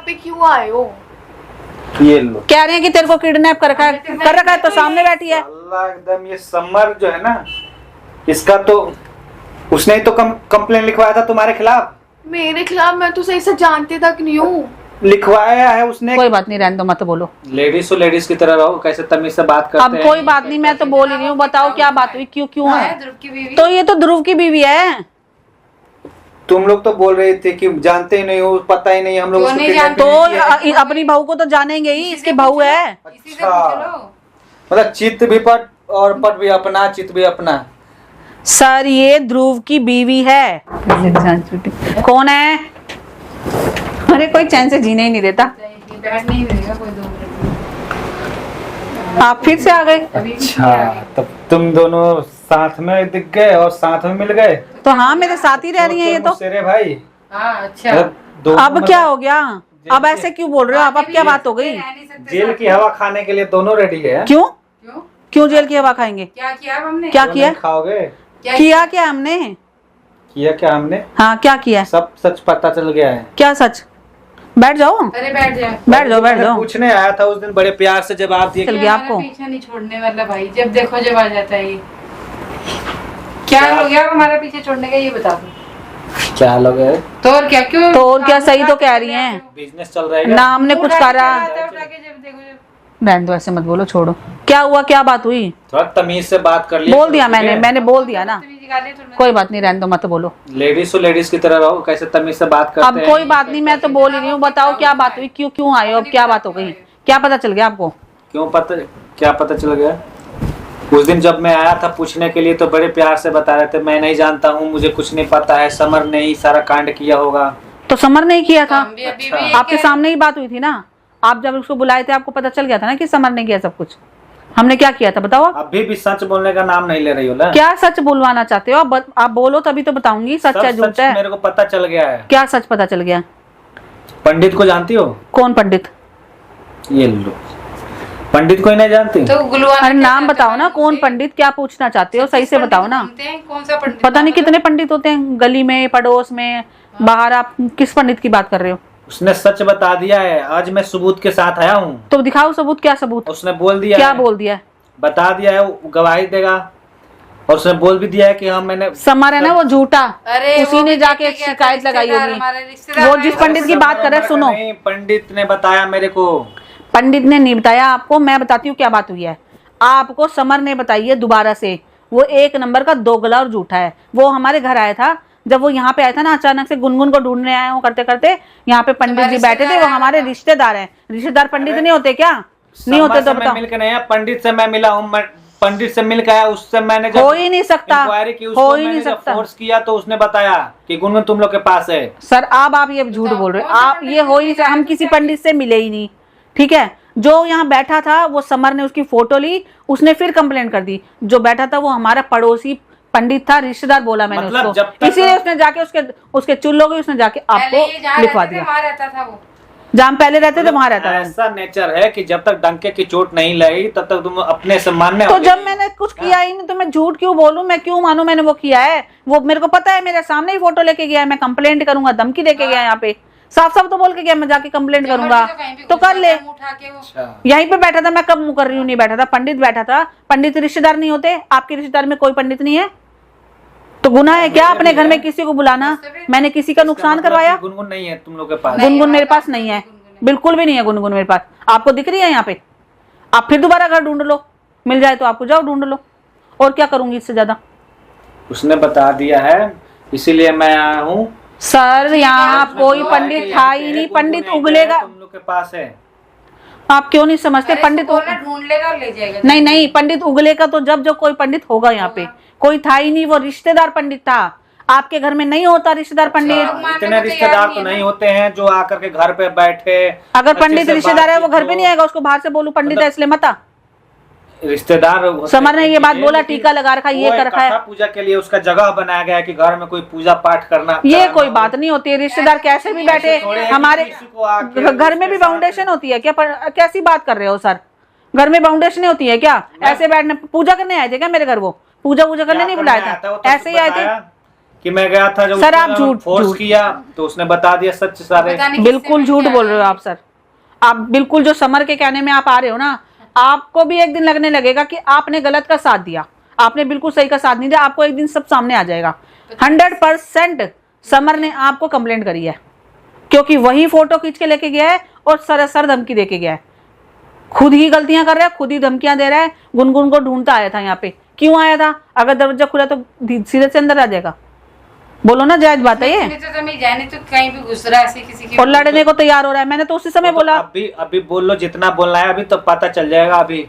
पे क्यों आए हो? ये लो, कह रहे हैं कि तेरे को किडनैप कर रखा है तो सामने बैठी है। अल्लाह एकदम। ये समर जो है ना, इसका तो उसने ही तो कंप्लेन लिखवाया था तुम्हारे खिलाफ। मेरे खिलाफ? मैं तो सही से जानती तक नहीं हूँ। लिखवाया है उसने। कोई बात नहीं, रहने दो, मत बोलो। लेडीज तो लेडीज की तरह रहो, कैसे तमीज से बात करते अब हैं। कोई बात नहीं, मैं तो बोल ही रही हूँ। बताओ क्या बात हुई, क्यों है? ध्रुव की बीवी। तो ये तो ध्रुव की बीवी है। तुम लोग तो बोल रहे थे कि जानते ही नहीं हो, पता ही नहीं हम लोग क्यों उसको नहीं kidnap जानते? नहीं किया है। तो अपनी बहू को तो जानेंगे ही, इसकी बहू है। इसी से पूछ लो। मतलब चित्त भी पट और पट भी अपना, चित्त भी अपना। सर ये ध्रुव की बीवी है। कौन है? अरे कोई चैन से जीने ही नहीं देता। बैठ नहीं मिलेगा कोई 2 मिनट। आप फिर से आ गए? अच्छा, तब तुम दोनों साथ में दिख गए और साथ में मिल गए। तो हाँ, मेरे साथ ही रह रही हैं ये तो। मुझसे रे भाई। हाँ अच्छा। अब क्या हो गया? अब ऐसे क्यों बोल रहे हो आप? अब क्या बात हो गई? जेल की हवा खाने के लिए दोनों रेडी है। क्यों क्यों क्यों जेल की हवा खाएंगे? क्या किया अब हमने? क्या तो किया? नहीं खाओगे? किया क्या हमने? किया क्या हमने? हाँ, क्या किया? सब सच पता चल गया है। क्या सच? बैठ जाओ, अरे बैठ जा। बैठ जाओ, बैठ मैं जाओ। पूछने आया था उस दिन, बड़े प्यार से जवाब दिए। चल गया हमारा आपको? पीछा नहीं छोड़ने वाला भाई, जब देखो जब आ जाता है ये। क्या हो गया अब हमारा पीछे छोड़ने का, ये बता दो। क्या लोग है? तो और क्या? क्यों? तो और क्या, सही तो कह रही हैं। बिजनेस चल रहा है ना हमने कुछ करा। उठा के जब देखो जब। रहने दो, ऐसे मत बोलो, छोड़ो। क्या हुआ, क्या बात हुई? थोड़ा तमीज से बात कर लिया। बोल दिया मैंने बोल दिया ना। तुम निकाले तो कोई बात नहीं, रहने दो, मत बोलो। लेडीज तो लेडीज की तरह रहो, कैसे तमीज से बात करते अब हैं। कोई बात नहीं, मैं तो बोल ही रही हूँ। बताओ क्या बात हुई, क्यों आए हो? अब क्या बात हो गई? क्या पता चल गया आपको? क्या पता चल गया? उस दिन जब मैं आया था पूछने के लिए तो बड़े प्यार से बता रहे थे, मैं नहीं जानता हूँ, मुझे कुछ नहीं पता है, समर ने ही सारा कांड किया होगा। तो समर नहीं किया था? हम भी अभी भी आपके सामने ही बात हुई थी ना। आप जब उसको बुलाए थे आपको पता चल गया था ना कि समर ने किया सब कुछ। हमने क्या किया था बताओ आप? अभी भी सच बोलने का नाम नहीं ले रही हो ना। क्या सच बुलवाना चाहते हो आप बोलो तभी तो बताऊंगी सच है सब झूठ सच है। मेरे को पता चल गया है। क्या सच पता चल गया? पंडित को जानती हो? कौन पंडित? ये लो, पंडित को ही नहीं जानती? तो गुलवाना अरे नाम बताओ ना, कौन पंडित? क्या पूछना चाहते हो सही से बताओ ना। कौन सा पंडित? पता नहीं कितने पंडित होते हैं गली में, पड़ोस में, बाहर। आप किस पंडित की बात कर रहे हो? उसने सच बता दिया है, आज मैं सबूत के साथ आया हूँ। तो दिखाओ सबूत। क्या सबूत? उसने बोल दिया क्या है, बोल दिया है? बता दिया है, वो गवाही देगा। और उसने बोल भी दिया है कि हाँ मैंने। समर है ना वो झूठा, अरे उसी ने जाके एक शिकायत लगाई होगी। वो जिस पंडित की बात कर रहे हैं सुनो। नहीं, पंडित ने बताया मेरे को। पंडित ने नहीं बताया आपको, मैं बताती हूँ क्या बात हुई है। आपको समर ने बताई है दोबारा से। वो एक नंबर का दोगला और झूठा है। वो हमारे घर आया था, जब वो यहाँ पे आया था ना, अचानक से गुनगुन को ढूंढने आए हो करते करते यहाँ पे पंडित जी बैठे थे। वो हमारे रिश्तेदार हैं। रिश्तेदार पंडित नहीं होते क्या? नहीं होते तो बताओ। मिलकर नहीं, पंडित से मैं मिला हूँ, पंडित से मिल गया। उससे मैंने हो ही नहीं सकता, हो ही नहीं सकता। फोर्स किया तो उसने बताया कि गुनगुन तुम लोग के पास है। सर आप ये झूठ बोल रहे हो। आप ये हो ही नहीं सकता। हम किसी पंडित से मिले ही नहीं, ठीक है। जो यहाँ बैठा था वो समर ने उसकी फोटो ली, उसने फिर कंप्लेंट कर दी। जो बैठा था वो हमारा पड़ोसी पंडित था, रिश्तेदार बोला मैंने मतलब उसको, इसीलिए उसने जाके उसके चुल्लो गई, उसने जाके आपको लिखवा दिया। जहाँ पहले रहते थे वहां रहता था। ऐसा नेचर है कि जब तक डंके की चोट नहीं लगी तब तक तुम अपने से मानने। तो जब मैंने कुछ किया ही नहीं तो मैं झूठ क्यों बोलूं? मैं क्यों मानूं मैंने वो किया है? वो मेरे को पता है, मेरे सामने ही फोटो लेके गया है। मैं कंप्लेंट करूंगा, धमकी देके गया यहाँ पे, साफ साफ तो बोल के गया मैं जाके कंप्लेंट करूंगा। तो कर ले। यहीं पे बैठा था मैं, कब मुंह कर रही हूँ? नहीं बैठा था, पंडित बैठा था। पंडित रिश्तेदार नहीं होते? आपके रिश्तेदार में कोई पंडित नहीं है तो गुनाह है क्या अपने घर में किसी को बुलाना? मैंने किसी का नुकसान करवाया? गुनगुन नहीं है तुम लोग के पास? गुनगुन मेरे पास नहीं है, बिल्कुल भी नहीं है गुनगुन मेरे पास। आपको दिख रही है यहाँ पे? आप फिर दोबारा घर ढूंढ लो, मिल जाए तो आपको जाओ ढूंढ लो। और क्या करूंगी इससे ज्यादा? उसने बता दिया है इसीलिए मैं आया हूँ। सर यहाँ कोई पंडित था ही नहीं। पंडित उगलेगा, तुम लोग के पास है। आप क्यों नहीं समझते? पंडित ढूंढ लेगा और ले जाएगा। नहीं, पंडित उगलेगा तो जब कोई पंडित होगा। यहाँ पे कोई था ही नहीं, वो रिश्तेदार पंडित था। आपके घर में नहीं होता रिश्तेदार पंडित? इतने रिश्तेदार तो नहीं होते हैं जो आकर के घर पे बैठे। अगर पंडित रिश्तेदार है वो घर पे नहीं आएगा, उसको बाहर से बोलू पंडित है इसलिए मत आ। रिश्तेदार समर ने ये बात बोला, टीका लगा रखा, ये कर रखा है। पूजा के लिए उसका जगह बनाया गया है कि घर में कोई पूजा पाठ करना। ये कोई बात नहीं होती है। रिश्तेदार कैसे भी बैठे, हमारे घर में भी फाउंडेशन होती है क्या? कैसी बात कर रहे हो सर? घर में फाउंडेशन होती है क्या? ऐसे बैठने पूजा करने आए थे क्या मेरे घर? वो पूजा करने नहीं बुलाया था, ऐसे ही आए थे। कि मैं गया था, जब सर, आप झूठ फोर्स किया तो उसने बता दिया सच सारे। बिल्कुल झूठ बोल रहे हो आप सर। आप बिल्कुल जो समर के कहने में आप आ रहे हो ना, आपको भी एक दिन लगने लगेगा कि आपने गलत का साथ दिया, आपने बिल्कुल सही का साथ नहीं दिया। आपको एक दिन सब सामने आ जाएगा। 100% समर ने आपको कंप्लेंट करी है, क्योंकि वही फोटो खींच के लेके गया है और सरासर धमकी देके गया है। खुद ही गलतियां कर रहा है, खुद ही धमकियां दे रहा है। गुनगुन को ढूंढता आया था यहाँ पे, क्यों आया था? अगर दरवाजा खुला तो सीधे से अंदर आ जाएगा। बोलो ना, जायज बात है ये। तो नहीं जाने तो कहीं भी घुस रहा है ऐसे किसी की, और लड़ने को तैयार हो रहा है। मैंने तो उसी समय बोला। अभी बोल लो जितना बोलना है, अभी तो पता चल जाएगा अभी।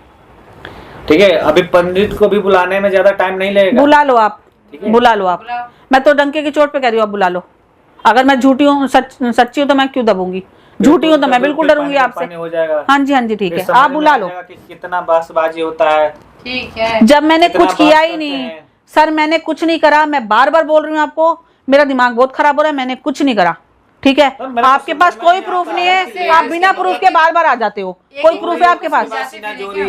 ठीक है, अभी पंडित को भी बुलाने में ज्यादा टाइम नहीं लगेगा। बुला लो आप, बुला लो आप। मैं तो डंके की चोट पे कह रही हूँ, आप बुला लो। अगर मैं झूठी हूँ, सच्ची हूँ तो मैं क्यों दबूंगी? झूठी हूँ तो मैं बिल्कुल डरूंगी आपसे। हो जाएगा। हाँ जी, हाँ जी, ठीक है, आप बुला लो। कितना बसबाजी होता है। ठीक है, जब मैंने कुछ किया ही नहीं सर, मैंने कुछ नहीं करा। मैं बार बार बोल रही हूँ आपको, मेरा दिमाग बहुत खराब हो रहा है। मैंने कुछ नहीं करा, ठीक है। आपके पास कोई प्रूफ नहीं है, आप बिना प्रूफ के बार बार आ जाते हो। कोई प्रूफ है आपके पास?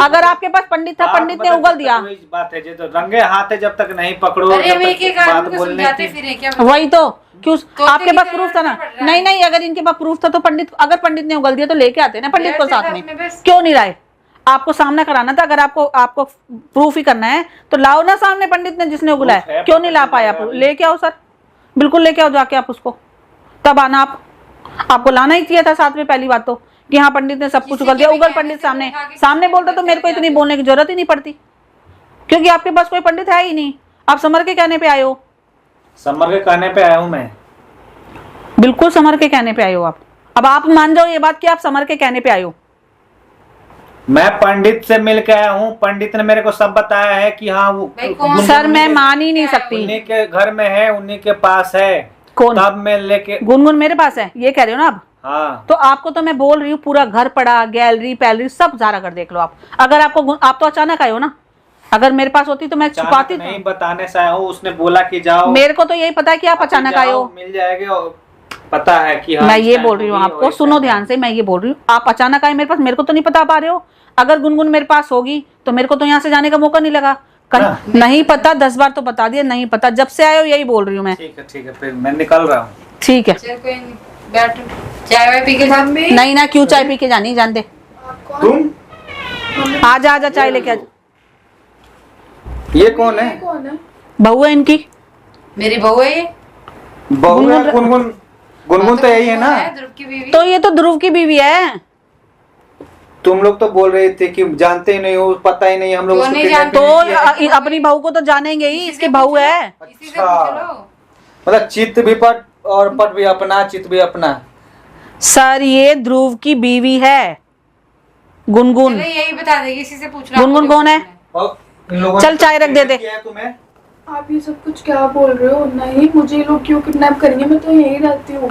अगर आपके पास पंडित था, पंडित ने उगल दिया। बात है, तो रंगे हाथे जब तक नहीं पकड़ो, वही तो। क्यों आपके पास प्रूफ था ना? नहीं नहीं, अगर इनके पास प्रूफ था तो अगर पंडित ने उगल दिया तो लेके आते ना पंडित को साथ में। क्यों नहीं लाए? आपको सामना कराना था। अगर आपको प्रूफ ही करना है तो लाओ ना सामने पंडित ने जिसने उगला है। क्यों नहीं ला पाया? लेके आओ सर, बिल्कुल लेके आओ जाके आप उसको, तब आना। आपको लाना ही चाहिए था साथ में। पहली बात तो कि हाँ पंडित ने सब कुछ उगल दिया। उगल पंडित सामने बोलता तो मेरे को इतनी बोलने की जरूरत ही नहीं पड़ती, क्योंकि आपके पास कोई पंडित है ही नहीं। आप समर के कहने पे आए हो। समर के कहने पे आया हूँ मैं, बिल्कुल समर के कहने पे आए हो आप। अब आप मान जाओ ये बात कि आप समर के कहने पे आए हो। मैं पंडित से मिल के आया हूँ। पंडित ने मेरे को सब बताया है कि हाँ वो सर मैं मान ही नहीं सकती। उन्हीं के घर में है, उन्हीं के पास है। कौन? तब मैं लेके गुनगुन मेरे पास है, ये कह रहे हो ना आप? हाँ। तो आपको तो मैं बोल रही हूँ, पूरा घर पड़ा, गैलरी पैलरी सब सारा घर देख लो आप। अगर आपको, आप तो अचानक आए हो ना। अगर मेरे पास होती तो मैं छुपाती नहीं, बताने से आया हूँ। उसने बोला कि जाओ। मेरे को तो यही पता है कि आप अचानक आए हो। मिल जाएगा, पता है कि हाँ, मैं ये बोल रही हूँ आपको, सुनो ध्यान से। मैं ये बोल रही हूँ, आप अचानक आए मेरे पास, मेरे को तो नहीं पता पा रहे हो। अगर गुनगुन मेरे पास होगी तो मेरे को तो यहाँ से जाने का मौका नहीं लगा। नहीं पता 10 बार तो बता दिया, नहीं पता। जब से आए हो यही बोल रही हूँ मैं। ठीक है, फिर मैं निकल रहा हूँ। ठीक है, चाय वाय पी के नहीं ना, क्यों चाय पी के जानी, जान दे। तुम आजा आजा, चाय लेके आजा। ये कौन है? कौन है? बहू है इनकी। मेरी बहू है ये। बहू है? गुनगुन तो यही है ना? ध्रुव की बीवी। तो ये तो ध्रुव की बीवी है। तुम लोग तो बोल रहे थे कि जानते ही नहीं हो, पता ही नहीं। हम लोग नहीं जानते। तो अपनी बहू को तो जानेंगे ही, इसकी बहू है। अच्छा, मतलब चित्त भी पट और पट भी अपना, चित्त भी अपना। सर ये ध्रुव की बीवी है, गुनगुन। यही बता देगी, इसी से पूछ रहा। गुनगुन कौन है? चल चाय रख दे दे। तुम्हें आप ये सब कुछ क्या बोल रहे हो? नहीं, मुझे ये लोग क्यों किडनैप करेंगे? मैं तो यही रहती हूँ।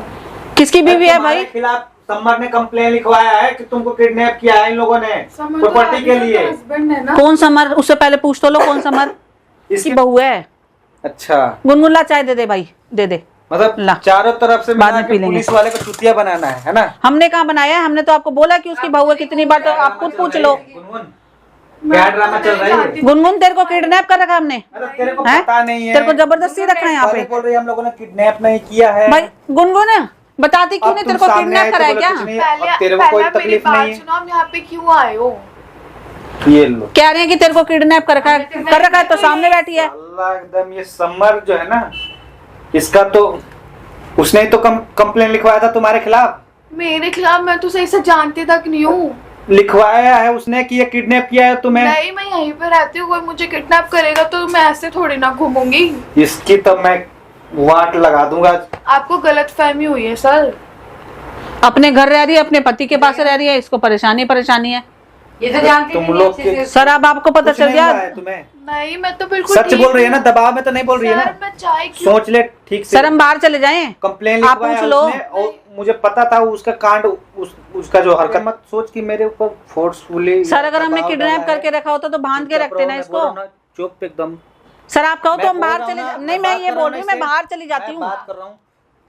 किसकी बीवी है भाई? खिलाफ समर ने कंप्लेन लिखवाया है कि तुमको किडनैप किया है इन लोगों ने, प्रॉपर्टी के लिए। हस्बैंड है ना। कौन समर? उससे पहले पूछ तो लो कौन समर। इसकी बहू है। अच्छा, गुनगुन ला चाय दे दे भाई, दे दे। मतलब चारों तरफ से बाद में पी लेंगे। पुलिस वाले को चुतिया बनाना है ना? हमने कहाँ बनाया है? हमने तो आपको बोला कि उसकी बहू है। कितनी बार तो आप खुद पूछ लो। क्या ड्रामा चल रहा है? गुनगुन तेरे को किडनैप कर रखा हमने? तेरे को पता नहीं है? तेरे को जबरदस्ती रखा है यहाँ पे? बोल रही है हम लोगों ने किडनैप नहीं किया है। भाई गुनगुन बताती क्यों नहीं? तेरे को किडनैप करा है क्या? तेरे को कोई तकलीफ नहीं है? सुनो, आप यहाँ पे क्यों आए हो? ये लो, कह रहे हैं कि तेरे को किडनैप कर रखा है तो सामने बैठी है। अल्लाह, एकदम ये समर जो है ना, इसका तो उसने ही तो कंप्लेन लिखवाया था तुम्हारे खिलाफ। मेरे खिलाफ? मैं तो सही से जानती तक नहीं हूँ। लिखवाया है उसने कि ये किडनैप किया है तुम्हें। नहीं, मैं यहीं पे रहती हूँ। कोई मुझे किडनैप करेगा तो मैं ऐसे थोड़ी ना घूमूंगी। इसकी तो मैं वाट लगा दूंगा। आपको गलतफहमी हुई है सर। अपने घर रह रही है, अपने पति के पास रह रही है, इसको परेशानी है। ये तो जानती तुम नहीं लोग अच्छे से। सर अब आपको पता चल गया? तुम्हें नहीं, मैं तो बिल्कुल सच बोल रही है ना? दबाव में तो नहीं बोल रही है ना? सर, मैं चाय क्यों? सोच ले ठीक से। सर हम बाहर चले जाएं? कंप्लेन आप लिखवाया पूछ लो। उसने और मुझे पता था उसका कांड, उसका जो हरकत। मत सोच कि मेरे ऊपर फोर्सफुली। सर अगर हमने किडनैप करके रखा होता तो बांध के रखते ना इसको। चुप एकदम। सर आप कहो तो हम बाहर चले नहीं, नहीं, मैं ये बोल रही हूँ, मैं बाहर चली जाती हूँ। बात कर रहा हूँ,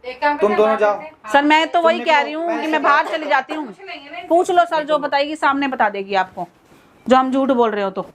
एक काम तुम दोनों जाओ। सर मैं तो वही कह रही हूँ कि मैं बाहर चली जाती हूँ। पूछ लो सर, जो बताएगी सामने बता देगी आपको, जो हम झूठ बोल रहे हो तो।